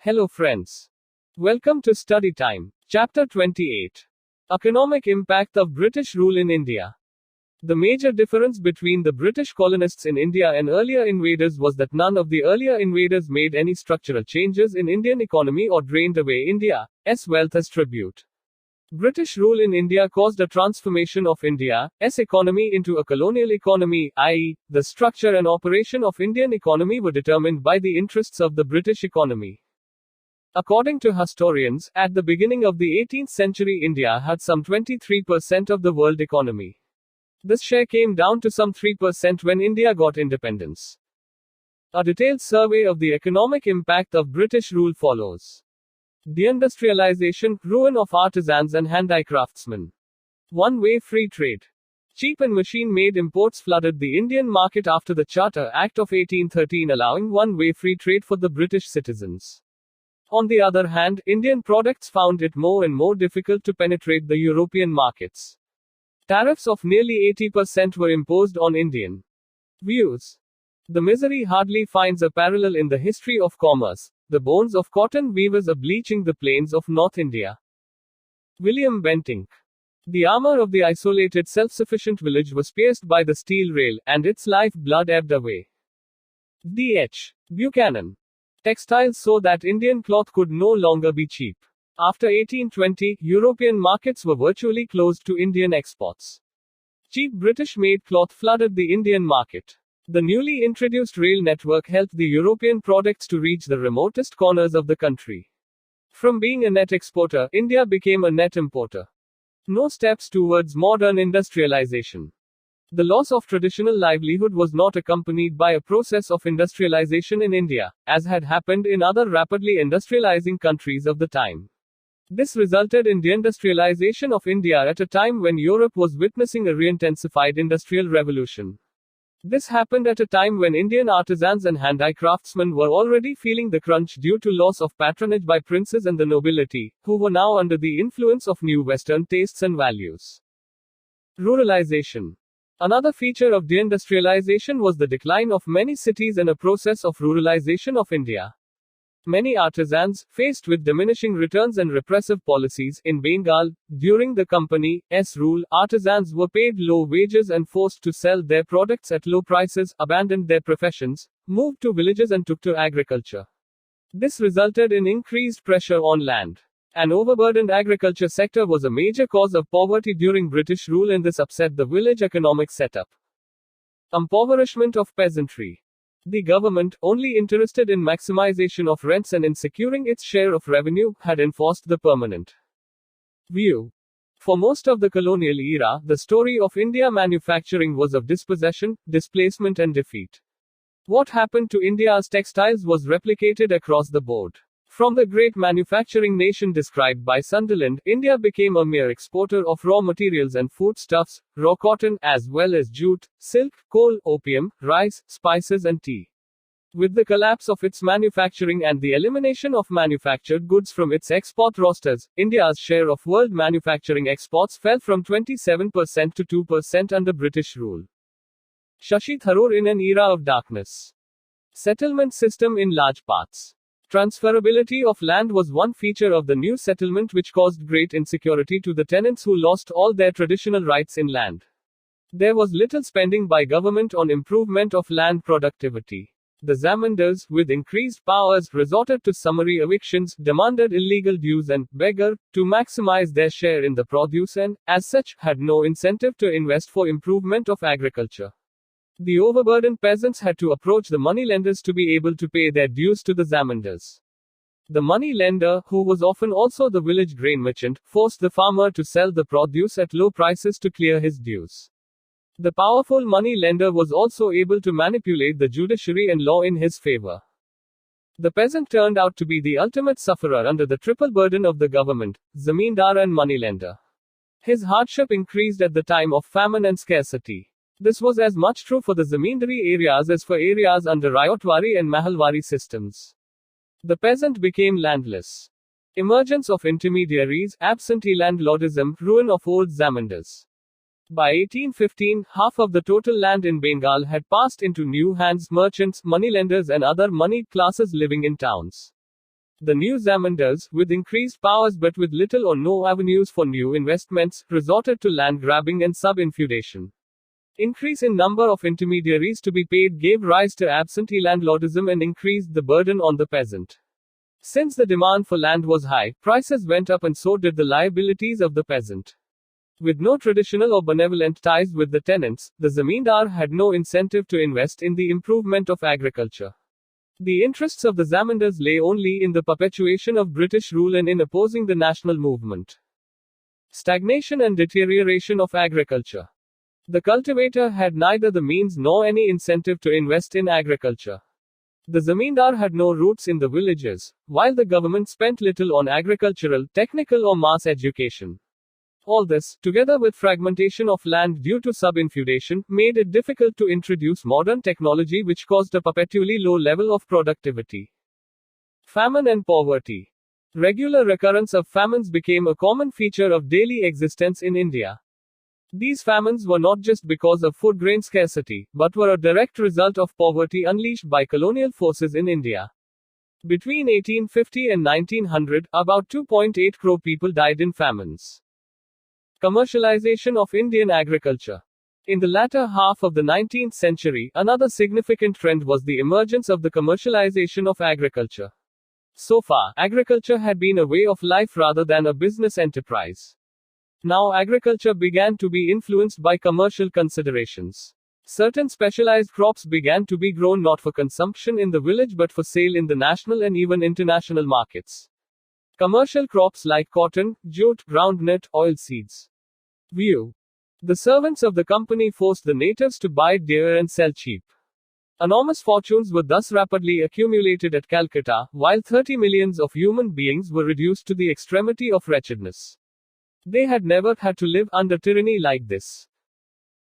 Hello friends. Welcome to Study Time. Chapter 28. Economic Impact of British Rule in India. The major difference between the British colonists in India and earlier invaders was that none of the earlier invaders made any structural changes in Indian economy or drained away India's wealth as tribute. British rule in India caused a transformation of India's economy into a colonial economy, i.e., the structure and operation of Indian economy were determined by the interests of the British economy. According to historians, at the beginning of the 18th century, India had some 23% of the world economy. This share came down to some 3% when India got independence. A detailed survey of the economic impact of British rule follows. Deindustrialization-Ruin of artisans and handicraftsmen. One-way free trade. Cheap and machine-made imports flooded the Indian market after the Charter Act of 1813 allowing one-way free trade for the British citizens. On the other hand, Indian products found it more and more difficult to penetrate the European markets. Tariffs of nearly 80% were imposed on Indian views. The misery hardly finds a parallel in the history of commerce, the bones of cotton weavers are bleaching the plains of North India. William Bentinck. The armor of the isolated self-sufficient village was pierced by the steel rail, and its life blood ebbed away. D.H. Buchanan. Textiles so that Indian cloth could no longer be cheap. After 1820, European markets were virtually closed to Indian exports. Cheap British-made cloth flooded the Indian market. The newly introduced rail network helped the European products to reach the remotest corners of the country. From being a net exporter, India became a net importer. No steps towards modern industrialization. The loss of traditional livelihood was not accompanied by a process of industrialization in India, as had happened in other rapidly industrializing countries of the time. This resulted in deindustrialization of India at a time when Europe was witnessing a re-intensified industrial revolution. This happened at a time when Indian artisans and handicraftsmen were already feeling the crunch due to loss of patronage by princes and the nobility, who were now under the influence of new Western tastes and values. Ruralization. Another feature of deindustrialization was the decline of many cities and a process of ruralization of India. Many artisans, faced with diminishing returns and repressive policies in Bengal, during the company's rule, artisans were paid low wages and forced to sell their products at low prices, abandoned their professions, moved to villages and took to agriculture. This resulted in increased pressure on land. An overburdened agriculture sector was a major cause of poverty during British rule, and this upset the village economic setup. Impoverishment of peasantry. The government, only interested in maximization of rents and in securing its share of revenue, had enforced the permanent view. For most of the colonial era, the story of India manufacturing was of dispossession, displacement and defeat. What happened to India's textiles was replicated across the board. From the great manufacturing nation described by Sunderland, India became a mere exporter of raw materials and foodstuffs, raw cotton, as well as jute, silk, coal, opium, rice, spices and tea. With the collapse of its manufacturing and the elimination of manufactured goods from its export rosters, India's share of world manufacturing exports fell from 27% to 2% under British rule. Shashi Tharoor in an era of darkness. Settlement system in large parts. Transferability of land was one feature of the new settlement which caused great insecurity to the tenants who lost all their traditional rights in land. There was little spending by government on improvement of land productivity. The Zamindars, with increased powers, resorted to summary evictions, demanded illegal dues and beggar to maximize their share in the produce and, as such, had no incentive to invest for improvement of agriculture. The overburdened peasants had to approach the moneylenders to be able to pay their dues to the Zamindars. The moneylender, who was often also the village grain merchant, forced the farmer to sell the produce at low prices to clear his dues. The powerful moneylender was also able to manipulate the judiciary and law in his favor. The peasant turned out to be the ultimate sufferer under the triple burden of the government, zamindar and moneylender. His hardship increased at the time of famine and scarcity. This was as much true for the zamindari areas as for areas under Rayotwari and Mahalwari systems. The peasant became landless. Emergence of intermediaries, absentee landlordism, ruin of old Zamindars. By 1815, half of the total land in Bengal had passed into new hands: merchants, moneylenders and other moneyed classes living in towns. The new Zamindars, with increased powers but with little or no avenues for new investments, resorted to land grabbing and sub-infeudation. Increase in number of intermediaries to be paid gave rise to absentee landlordism and increased the burden on the peasant. Since the demand for land was high, prices went up and so did the liabilities of the peasant. With no traditional or benevolent ties with the tenants, the zamindar had no incentive to invest in the improvement of agriculture. The interests of the zamindars lay only in the perpetuation of British rule and in opposing the national movement. Stagnation and deterioration of agriculture. The cultivator had neither the means nor any incentive to invest in agriculture. The zamindar had no roots in the villages, while the government spent little on agricultural, technical or mass education. All this, together with fragmentation of land due to sub-infeudation, made it difficult to introduce modern technology which caused a perpetually low level of productivity. Famine and poverty. Regular recurrence of famines became a common feature of daily existence in India. These famines were not just because of food grain scarcity, but were a direct result of poverty unleashed by colonial forces in India. Between 1850 and 1900, about 2.8 crore people died in famines. Commercialization of Indian agriculture. In the latter half of the 19th century, another significant trend was the emergence of the commercialization of agriculture. So far, agriculture had been a way of life rather than a business enterprise. Now agriculture began to be influenced by commercial considerations. Certain specialized crops began to be grown not for consumption in the village but for sale in the national and even international markets. Commercial crops like cotton, jute, groundnut, oilseeds. View. The servants of the company forced the natives to buy dear and sell cheap. Enormous fortunes were thus rapidly accumulated at Calcutta, while 30 millions of human beings were reduced to the extremity of wretchedness. They had never had to live under tyranny like this.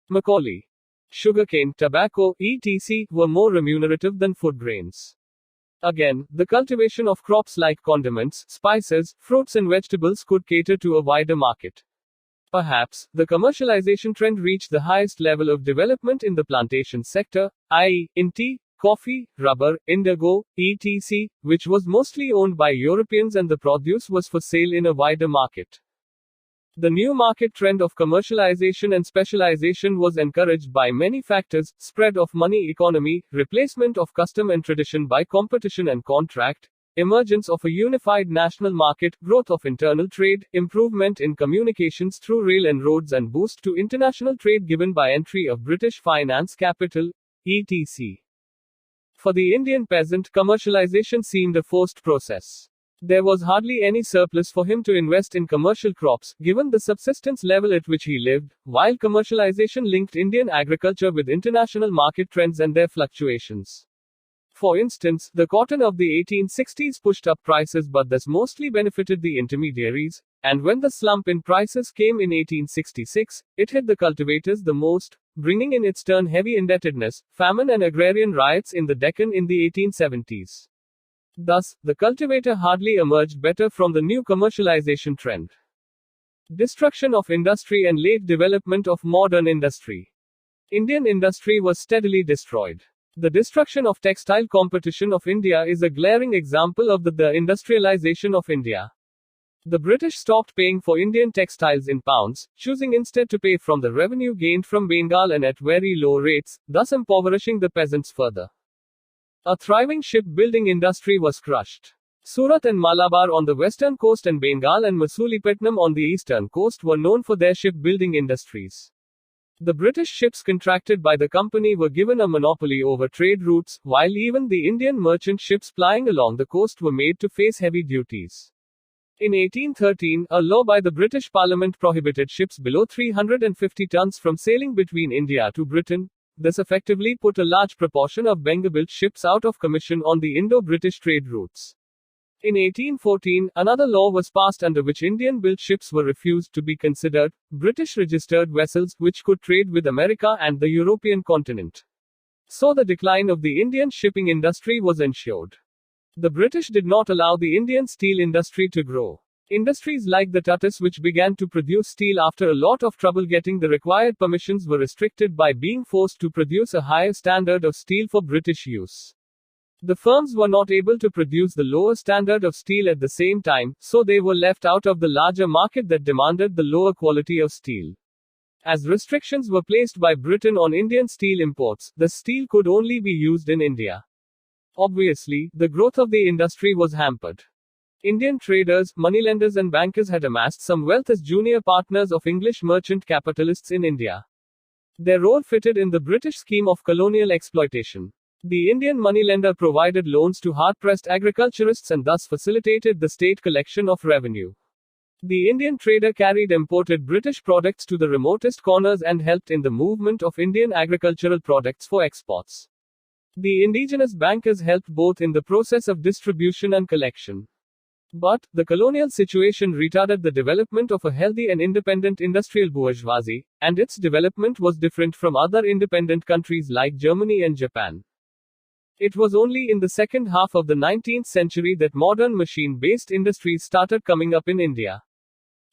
Macaulay. Sugarcane, tobacco, etc. were more remunerative than food grains. Again, the cultivation of crops like condiments, spices, fruits and vegetables could cater to a wider market. Perhaps, the commercialization trend reached the highest level of development in the plantation sector, i.e., in tea, coffee, rubber, indigo, etc., which was mostly owned by Europeans and the produce was for sale in a wider market. The new market trend of commercialization and specialization was encouraged by many factors: spread of money economy, replacement of custom and tradition by competition and contract, emergence of a unified national market, growth of internal trade, improvement in communications through rail and roads and boost to international trade given by entry of British finance capital, etc. For the Indian peasant, commercialization seemed a forced process. There was hardly any surplus for him to invest in commercial crops, given the subsistence level at which he lived, while commercialization linked Indian agriculture with international market trends and their fluctuations. For instance, the cotton of the 1860s pushed up prices but thus mostly benefited the intermediaries, and when the slump in prices came in 1866, it hit the cultivators the most, bringing in its turn heavy indebtedness, famine and agrarian riots in the Deccan in the 1870s. Thus, the cultivator hardly emerged better from the new commercialization trend. Destruction of industry and late development of modern industry. Indian industry was steadily destroyed. The destruction of textile competition of India is a glaring example of the industrialization of India. The British stopped paying for Indian textiles in pounds, choosing instead to pay from the revenue gained from Bengal and at very low rates, thus impoverishing the peasants further. A thriving shipbuilding industry was crushed. Surat and Malabar on the western coast and Bengal and Masulipatam on the eastern coast were known for their shipbuilding industries. The British ships contracted by the company were given a monopoly over trade routes, while even the Indian merchant ships plying along the coast were made to face heavy duties. In 1813, a law by the British Parliament prohibited ships below 350 tons from sailing between India to Britain. This effectively put a large proportion of Bengal-built ships out of commission on the Indo-British trade routes. In 1814, another law was passed under which Indian-built ships were refused to be considered British-registered vessels which could trade with America and the European continent. So the decline of the Indian shipping industry was ensured. The British did not allow the Indian steel industry to grow. Industries like the Tatas, which began to produce steel after a lot of trouble getting the required permissions, were restricted by being forced to produce a higher standard of steel for British use. The firms were not able to produce the lower standard of steel at the same time, so they were left out of the larger market that demanded the lower quality of steel. As restrictions were placed by Britain on Indian steel imports, the steel could only be used in India. Obviously, the growth of the industry was hampered. Indian traders, moneylenders and bankers had amassed some wealth as junior partners of English merchant capitalists in India. Their role fitted in the British scheme of colonial exploitation. The Indian moneylender provided loans to hard-pressed agriculturists and thus facilitated the state collection of revenue. The Indian trader carried imported British products to the remotest corners and helped in the movement of Indian agricultural products for exports. The indigenous bankers helped both in the process of distribution and collection. But, the colonial situation retarded the development of a healthy and independent industrial bourgeoisie, and its development was different from other independent countries like Germany and Japan. It was only in the second half of the 19th century that modern machine-based industries started coming up in India.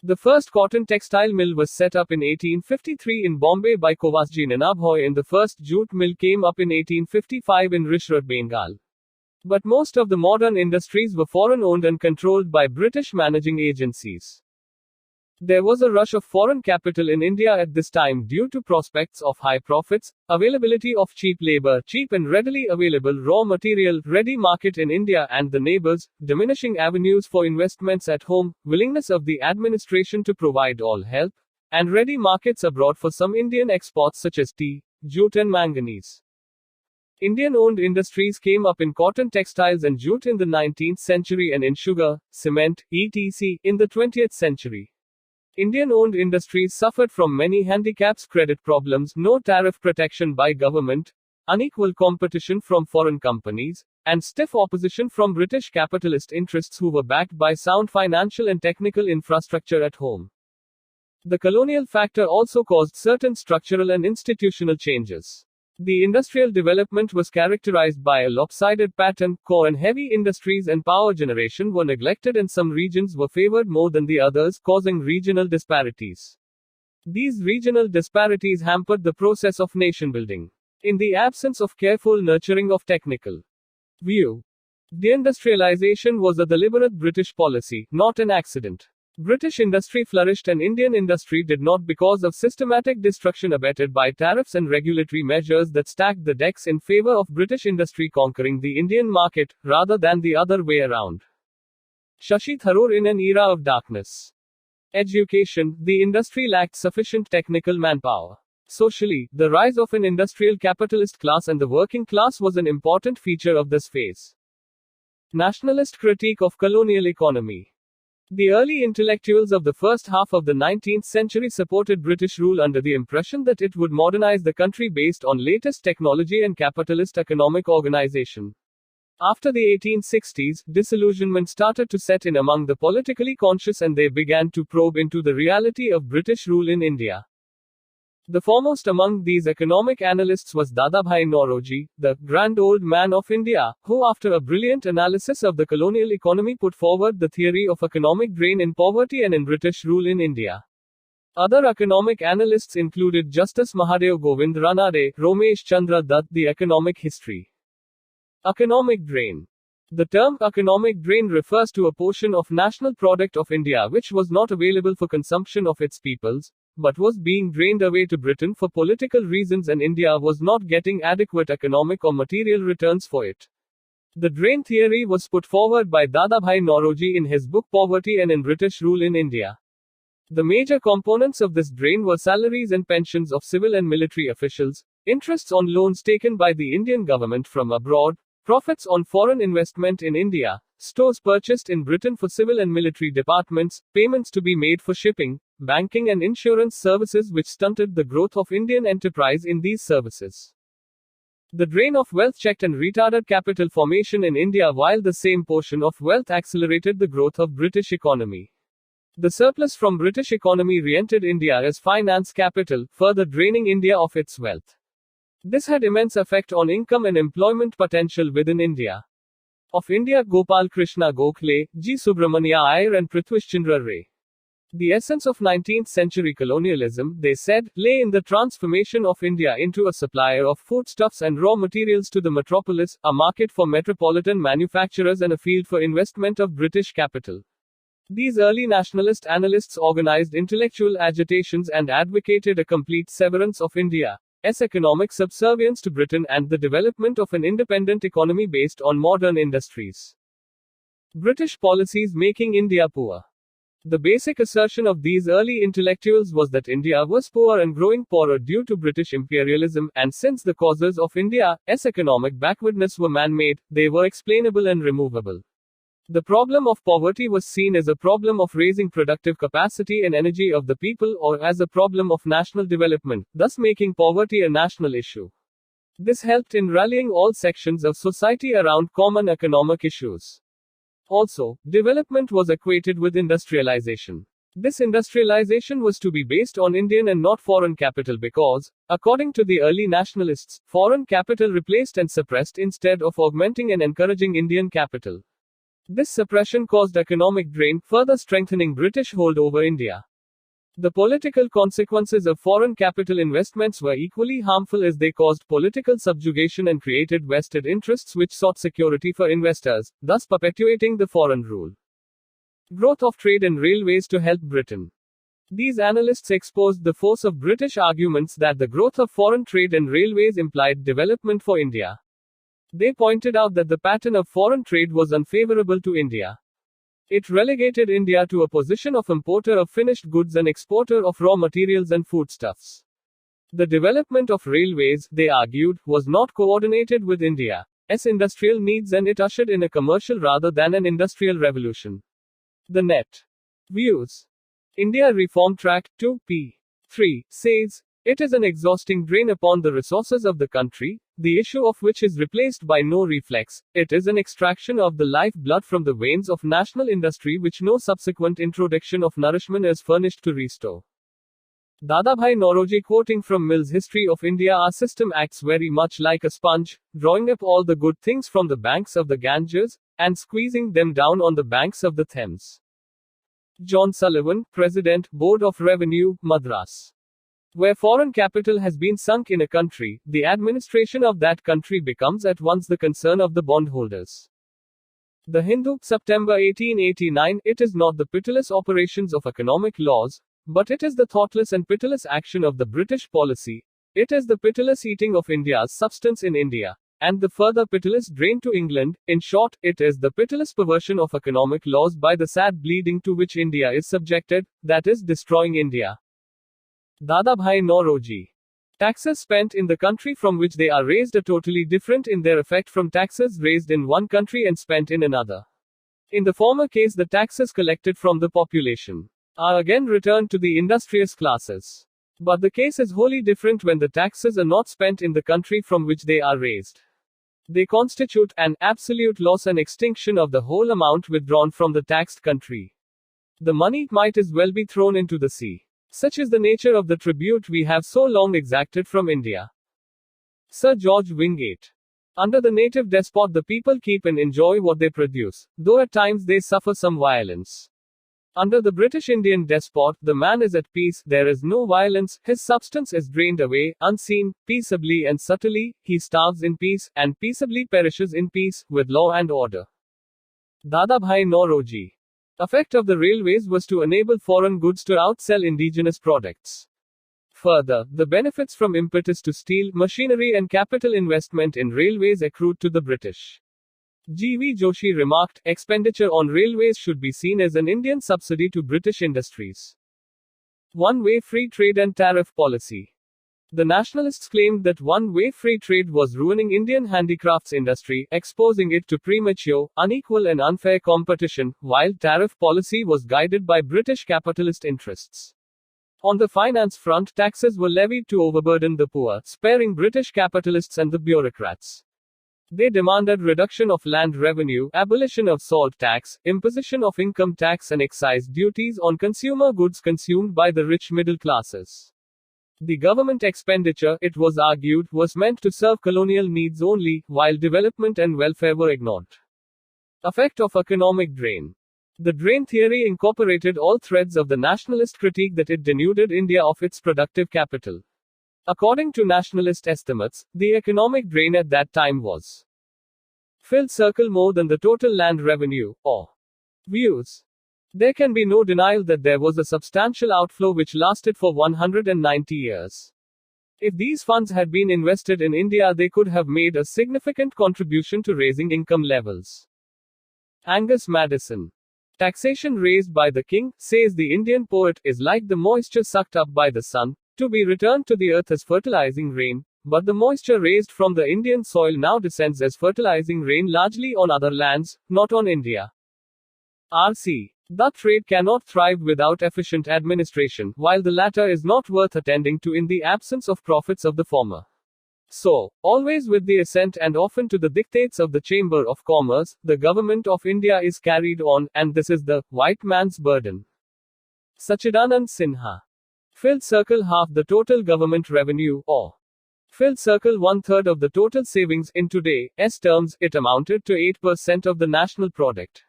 The first cotton textile mill was set up in 1853 in Bombay by Kovasji Ninabhoy, and the first jute mill came up in 1855 in Rishrut, Bengal. But most of the modern industries were foreign-owned and controlled by British managing agencies. There was a rush of foreign capital in India at this time due to prospects of high profits, availability of cheap labor, cheap and readily available raw material, ready market in India and the neighbors, diminishing avenues for investments at home, willingness of the administration to provide all help, and ready markets abroad for some Indian exports such as tea, jute and manganese. Indian-owned industries came up in cotton textiles and jute in the 19th century and in sugar, cement, etc. in the 20th century. Indian-owned industries suffered from many handicaps: credit problems, no tariff protection by government, unequal competition from foreign companies, and stiff opposition from British capitalist interests who were backed by sound financial and technical infrastructure at home. The colonial factor also caused certain structural and institutional changes. The industrial development was characterized by a lopsided pattern. Core and heavy industries and power generation were neglected, and some regions were favored more than the others, causing regional disparities. These regional disparities hampered the process of nation building. In the absence of careful nurturing of technical view, deindustrialization was a deliberate British policy, not an accident. British industry flourished and Indian industry did not because of systematic destruction abetted by tariffs and regulatory measures that stacked the decks in favor of British industry conquering the Indian market, rather than the other way around. Shashi Tharoor: in an era of darkness. Education: the industry lacked sufficient technical manpower. Socially, the rise of an industrial capitalist class and the working class was an important feature of this phase. Nationalist critique of colonial economy. The early intellectuals of the first half of the 19th century supported British rule under the impression that it would modernize the country based on latest technology and capitalist economic organization. After the 1860s, disillusionment started to set in among the politically conscious, and they began to probe into the reality of British rule in India. The foremost among these economic analysts was Dadabhai Naoroji, the grand old man of India, who after a brilliant analysis of the colonial economy put forward the theory of economic drain in poverty and in British rule in India. Other economic analysts included Justice Mahadev Govind Ranade, Romesh Chandra Dutt. The economic history. Economic drain. The term economic drain refers to a portion of national product of India which was not available for consumption of its peoples, but was being drained away to Britain for political reasons, and India was not getting adequate economic or material returns for it. The drain theory was put forward by Dadabhai Naoroji in his book Poverty and in British Rule in India. The major components of this drain were salaries and pensions of civil and military officials, interests on loans taken by the Indian government from abroad, profits on foreign investment in India, stores purchased in Britain for civil and military departments, payments to be made for shipping, banking and insurance services, which stunted the growth of Indian enterprise in these services. The drain of wealth checked and retarded capital formation in India, while the same portion of wealth accelerated the growth of British economy. The surplus from British economy re-entered India as finance capital, further draining India of its wealth. This had immense effect on income and employment potential within India. Of India, Gopal Krishna Gokhale, G. Subramania Iyer and Prithvish Chandra Ray. The essence of 19th century colonialism, they said, lay in the transformation of India into a supplier of foodstuffs and raw materials to the metropolis, a market for metropolitan manufacturers and a field for investment of British capital. These early nationalist analysts organized intellectual agitations and advocated a complete severance of India's economic subservience to Britain and the development of an independent economy based on modern industries. British policies making India poor. The basic assertion of these early intellectuals was that India was poor and growing poorer due to British imperialism, and since the causes of India's economic backwardness were man-made, they were explainable and removable. The problem of poverty was seen as a problem of raising productive capacity and energy of the people, or as a problem of national development, thus making poverty a national issue. This helped in rallying all sections of society around common economic issues. Also, development was equated with industrialization. This industrialization was to be based on Indian and not foreign capital because, according to the early nationalists, foreign capital replaced and suppressed instead of augmenting and encouraging Indian capital. This suppression caused economic drain, further strengthening British hold over India. The political consequences of foreign capital investments were equally harmful as they caused political subjugation and created vested interests which sought security for investors, thus perpetuating the foreign rule. Growth of trade and railways to help Britain. These analysts exposed the force of British arguments that the growth of foreign trade and railways implied development for India. They pointed out that the pattern of foreign trade was unfavorable to India. It relegated India to a position of importer of finished goods and exporter of raw materials and foodstuffs. The development of railways, they argued, was not coordinated with India's industrial needs and it ushered in a commercial rather than an industrial revolution. The net views. India Reform Tract 2 p. 3 says, it is an exhausting drain upon the resources of the country, the issue of which is replaced by no reflex. It is an extraction of the life blood from the veins of national industry which no subsequent introduction of nourishment is furnished to restore. Dadabhai Naoroji quoting from Mill's History of India, our system acts very much like a sponge, drawing up all the good things from the banks of the Ganges, and squeezing them down on the banks of the Thames. John Sullivan, President, Board of Revenue, Madras. Where foreign capital has been sunk in a country, the administration of that country becomes at once the concern of the bondholders. The Hindu, September 1889. It is not the pitiless operations of economic laws, but it is the thoughtless and pitiless action of the British policy. It is the pitiless eating of India's substance in India, and the further pitiless drain to England. In short, it is the pitiless perversion of economic laws by the sad bleeding to which India is subjected, that is destroying India. Dadabhai Naoroji. Taxes spent in the country from which they are raised are totally different in their effect from taxes raised in one country and spent in another. In the former case, the taxes collected from the population are again returned to the industrious classes. But the case is wholly different when the taxes are not spent in the country from which they are raised. They constitute an absolute loss and extinction of the whole amount withdrawn from the taxed country. The money might as well be thrown into the sea. Such is the nature of the tribute we have so long exacted from India. Sir George Wingate. Under the native despot, the people keep and enjoy what they produce, though at times they suffer some violence. Under the British Indian despot, the man is at peace, there is no violence, his substance is drained away, unseen, peaceably and subtly, he starves in peace, and peaceably perishes in peace, with law and order. Dadabhai Naoroji. Effect of the railways was to enable foreign goods to outsell indigenous products. Further, the benefits from impetus to steel, machinery and capital investment in railways accrued to the British. G.V. Joshi remarked, expenditure on railways should be seen as an Indian subsidy to British industries. One-way free trade and tariff policy. The nationalists claimed that one-way free trade was ruining Indian handicrafts industry, exposing it to premature, unequal and unfair competition, while tariff policy was guided by British capitalist interests. On the finance front, taxes were levied to overburden the poor, sparing British capitalists and the bureaucrats. They demanded reduction of land revenue, abolition of salt tax, imposition of income tax and excise duties on consumer goods consumed by the rich middle classes. The government expenditure, it was argued, was meant to serve colonial needs only, while development and welfare were ignored. Effect of economic drain. The drain theory incorporated all threads of the nationalist critique that it denuded India of its productive capital. According to nationalist estimates, the economic drain at that time was filled circle more than the total land revenue, or views. There can be no denial that there was a substantial outflow which lasted for 190 years. If these funds had been invested in India, they could have made a significant contribution to raising income levels. Angus Madison. Taxation raised by the king, says the Indian poet, is like the moisture sucked up by the sun, to be returned to the earth as fertilizing rain, but the moisture raised from the Indian soil now descends as fertilizing rain largely on other lands, not on India. R.C. The trade cannot thrive without efficient administration, while the latter is not worth attending to in the absence of profits of the former. So, always with the assent and often to the dictates of the Chamber of Commerce, the government of India is carried on, and this is the white man's burden. Sachidanand Sinha. Filled circle half the total government revenue, or filled circle 1/3 of the total savings. In today's terms, it amounted to 8% of the national product.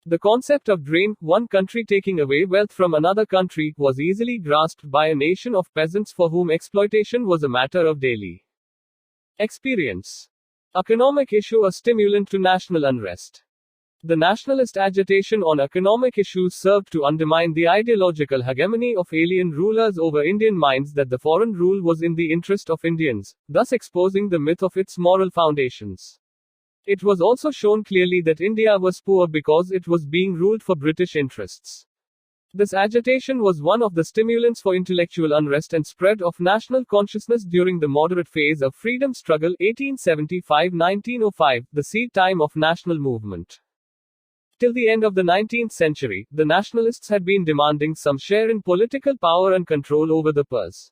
The concept of drain, one country taking away wealth from another country, was easily grasped by a nation of peasants for whom exploitation was a matter of daily experience. Economic issue a stimulant to national unrest. The nationalist agitation on economic issues served to undermine the ideological hegemony of alien rulers over Indian minds that the foreign rule was in the interest of Indians, thus exposing the myth of its moral foundations. It was also shown clearly that India was poor because it was being ruled for British interests. This agitation was one of the stimulants for intellectual unrest and spread of national consciousness during the moderate phase of freedom struggle 1875-1905, the seed time of national movement. Till the end of the 19th century, the nationalists had been demanding some share in political power and control over the purse.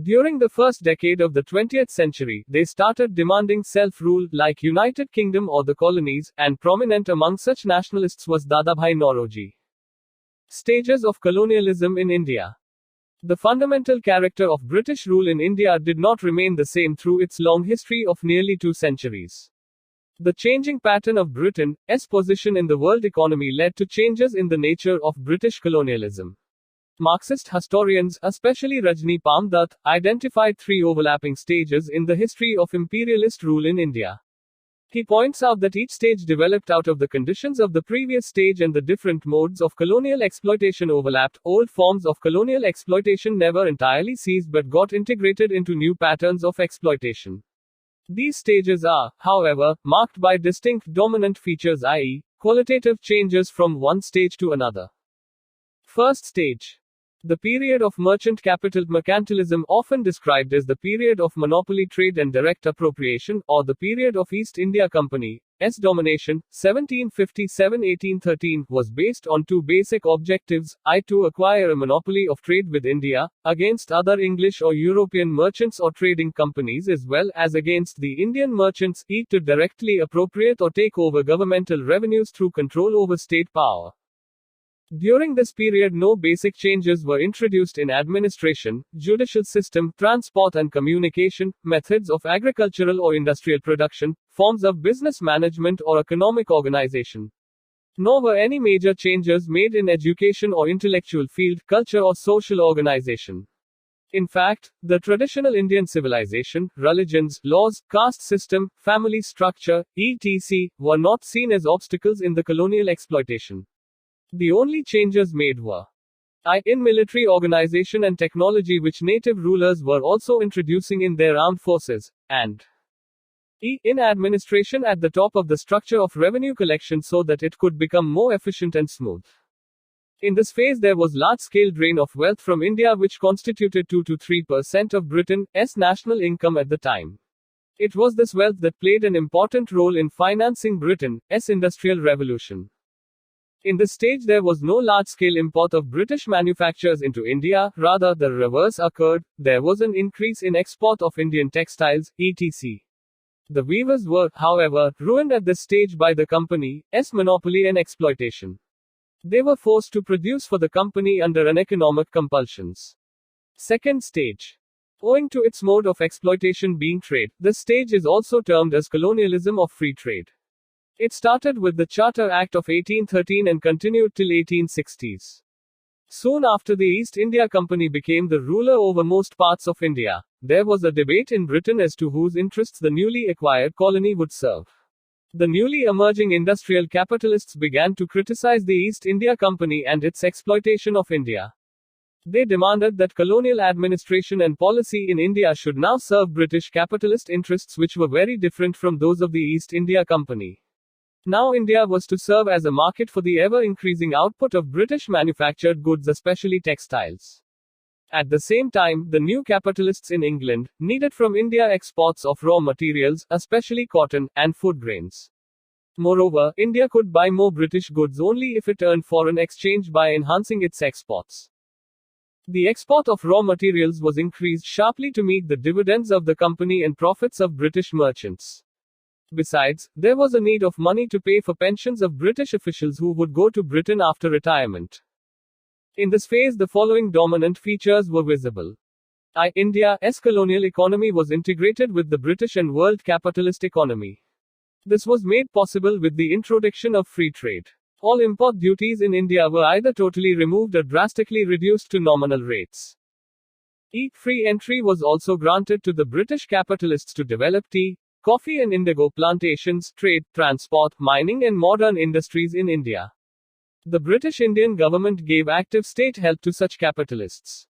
During the first decade of the 20th century, they started demanding self-rule, like United Kingdom or the colonies, and prominent among such nationalists was Dadabhai Naoroji. Stages of colonialism in India. The fundamental character of British rule in India did not remain the same through its long history of nearly 2 centuries. The changing pattern of Britain's position in the world economy led to changes in the nature of British colonialism. Marxist historians, especially Rajni Palmdutt, identified 3 overlapping stages in the history of imperialist rule in India. He points out that each stage developed out of the conditions of the previous stage and the different modes of colonial exploitation overlapped. Old forms of colonial exploitation never entirely ceased but got integrated into new patterns of exploitation. These stages are, however, marked by distinct dominant features, i.e., qualitative changes from one stage to another. First stage. The period of merchant capital. Mercantilism, often described as the period of monopoly trade and direct appropriation, or the period of East India Company's domination, 1757-1813, was based on 2 basic objectives, to acquire a monopoly of trade with India, against other English or European merchants or trading companies as well as against the Indian merchants, to directly appropriate or take over governmental revenues through control over state power. During this period, no basic changes were introduced in administration, judicial system, transport and communication, methods of agricultural or industrial production, forms of business management or economic organization. Nor were any major changes made in education or intellectual field, culture or social organization. In fact, the traditional Indian civilization, religions, laws, caste system, family structure, etc., were not seen as obstacles in the colonial exploitation. The only changes made were in military organization and technology, which native rulers were also introducing in their armed forces, and in administration at the top of the structure of revenue collection so that it could become more efficient and smooth. In this phase there was large-scale drain of wealth from India which constituted 2 to 3% of Britain's national income at the time. It was this wealth that played an important role in financing Britain's industrial revolution. In this stage there was no large-scale import of British manufactures into India, rather the reverse occurred. There was an increase in export of Indian textiles, etc. The weavers were, however, ruined at this stage by the company's monopoly and exploitation. They were forced to produce for the company under an economic compulsions. Second stage. Owing to its mode of exploitation being trade, this stage is also termed as colonialism of free trade. It started with the Charter Act of 1813 and continued till 1860s. Soon after the East India Company became the ruler over most parts of India, there was a debate in Britain as to whose interests the newly acquired colony would serve. The newly emerging industrial capitalists began to criticize the East India Company and its exploitation of India. They demanded that colonial administration and policy in India should now serve British capitalist interests, which were very different from those of the East India Company. Now India was to serve as a market for the ever-increasing output of British manufactured goods, especially textiles. At the same time, the new capitalists in England needed from India exports of raw materials, especially cotton and food grains. Moreover, India could buy more British goods only if it earned foreign exchange by enhancing its exports. The export of raw materials was increased sharply to meet the dividends of the company and profits of British merchants. Besides, there was a need of money to pay for pensions of British officials who would go to Britain after retirement. In this phase, the following dominant features were visible. India's colonial economy was integrated with the British and world capitalist economy. This was made possible with the introduction of free trade. All import duties in India were either totally removed or drastically reduced to nominal rates. Free entry was also granted to the British capitalists to develop tea, coffee and indigo plantations, trade, transport, mining and modern industries in India. The British Indian government gave active state help to such capitalists.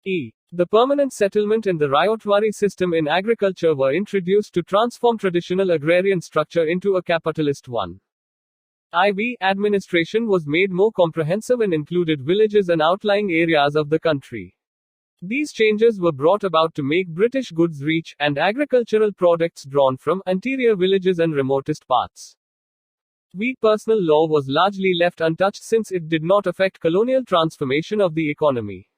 The permanent settlement and the Ryotwari system in agriculture were introduced to transform traditional agrarian structure into a capitalist one. Administration was made more comprehensive and included villages and outlying areas of the country. These changes were brought about to make British goods reach, and agricultural products drawn from interior villages and remotest parts. Personal law was largely left untouched since it did not affect colonial transformation of the economy.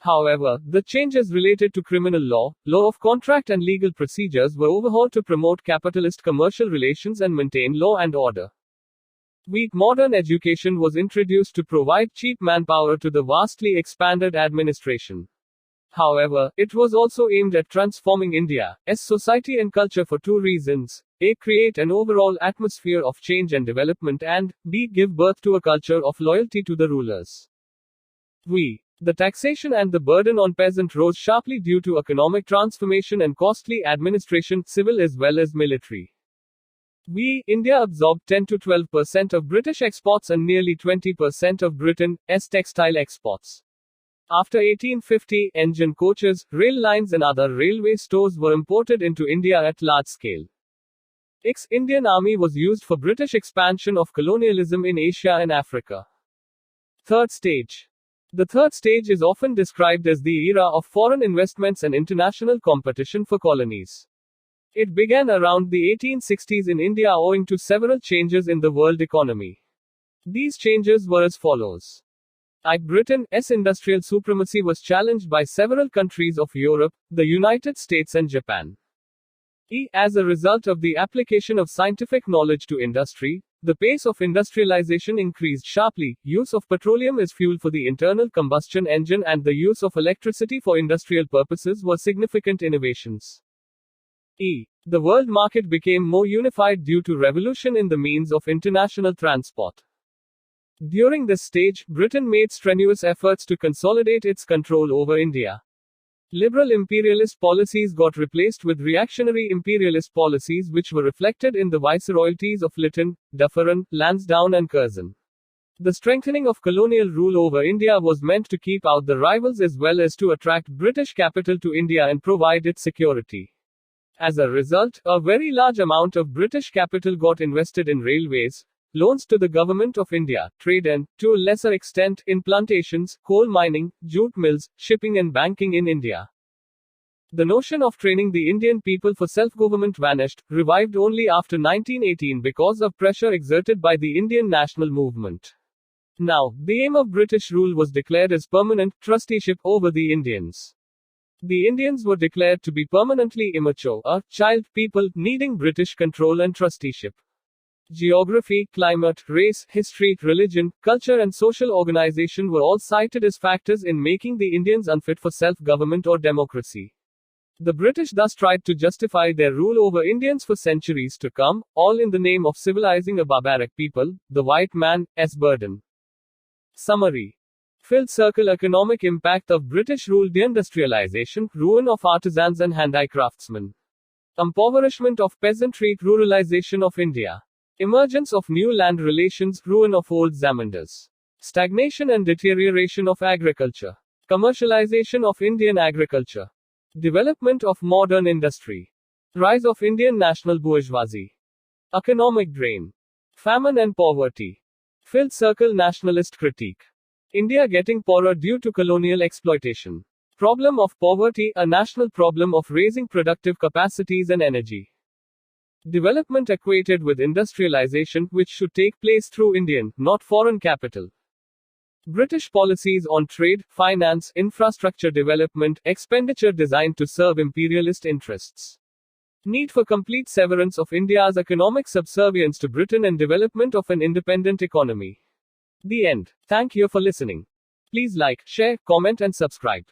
However, the changes related to criminal law, law of contract and legal procedures were overhauled to promote capitalist commercial relations and maintain law and order. Modern education was introduced to provide cheap manpower to the vastly expanded administration. However, it was also aimed at transforming India's society and culture for two reasons: A. Create an overall atmosphere of change and development, and B. Give birth to a culture of loyalty to the rulers. The taxation and the burden on peasant rose sharply due to economic transformation and costly administration, civil as well as military. India absorbed 10 to 12% of British exports and nearly 20% of Britain's textile exports. After 1850, engine coaches, rail lines and other railway stores were imported into India at large scale. Indian Army was used for British expansion of colonialism in Asia and Africa. Third stage. The third stage is often described as the era of foreign investments and international competition for colonies. It began around the 1860s in India owing to several changes in the world economy. These changes were as follows. Britain's industrial supremacy was challenged by several countries of Europe, the United States and Japan. As a result of the application of scientific knowledge to industry, the pace of industrialization increased sharply. Use of petroleum as fuel for the internal combustion engine and the use of electricity for industrial purposes were significant innovations. The world market became more unified due to revolution in the means of international transport. During this stage, Britain made strenuous efforts to consolidate its control over India. Liberal imperialist policies got replaced with reactionary imperialist policies, which were reflected in the viceroyalties of Lytton, Dufferin, Lansdowne and Curzon. The strengthening of colonial rule over India was meant to keep out the rivals as well as to attract British capital to India and provide its security. As a result, a very large amount of British capital got invested in railways, loans to the government of India, trade and, to a lesser extent, in plantations, coal mining, jute mills, shipping and banking in India. The notion of training the Indian people for self-government vanished, revived only after 1918 because of pressure exerted by the Indian national movement. Now, the aim of British rule was declared as permanent trusteeship over the Indians. The Indians were declared to be permanently immature, a child people needing British control and trusteeship. Geography, climate, race, history, religion, culture and social organization were all cited as factors in making the Indians unfit for self-government or democracy. The British thus tried to justify their rule over Indians for centuries to come, all in the name of civilizing a barbaric people, the white man's burden. Summary. Filled circle economic impact of British rule: deindustrialization, ruin of artisans and handicraftsmen. Impoverishment of peasantry, ruralization of India. Emergence of new land relations, ruin of old Zamindars. Stagnation and deterioration of agriculture. Commercialization of Indian agriculture. Development of modern industry. Rise of Indian national bourgeoisie. Economic drain. Famine and poverty. Filled circle nationalist critique. India getting poorer due to colonial exploitation. Problem of poverty, a national problem of raising productive capacities and energy. Development equated with industrialization, which should take place through Indian, not foreign capital. British policies on trade, finance, infrastructure development, expenditure designed to serve imperialist interests. Need for complete severance of India's economic subservience to Britain and development of an independent economy. The end. Thank you for listening. Please like, share, comment and subscribe.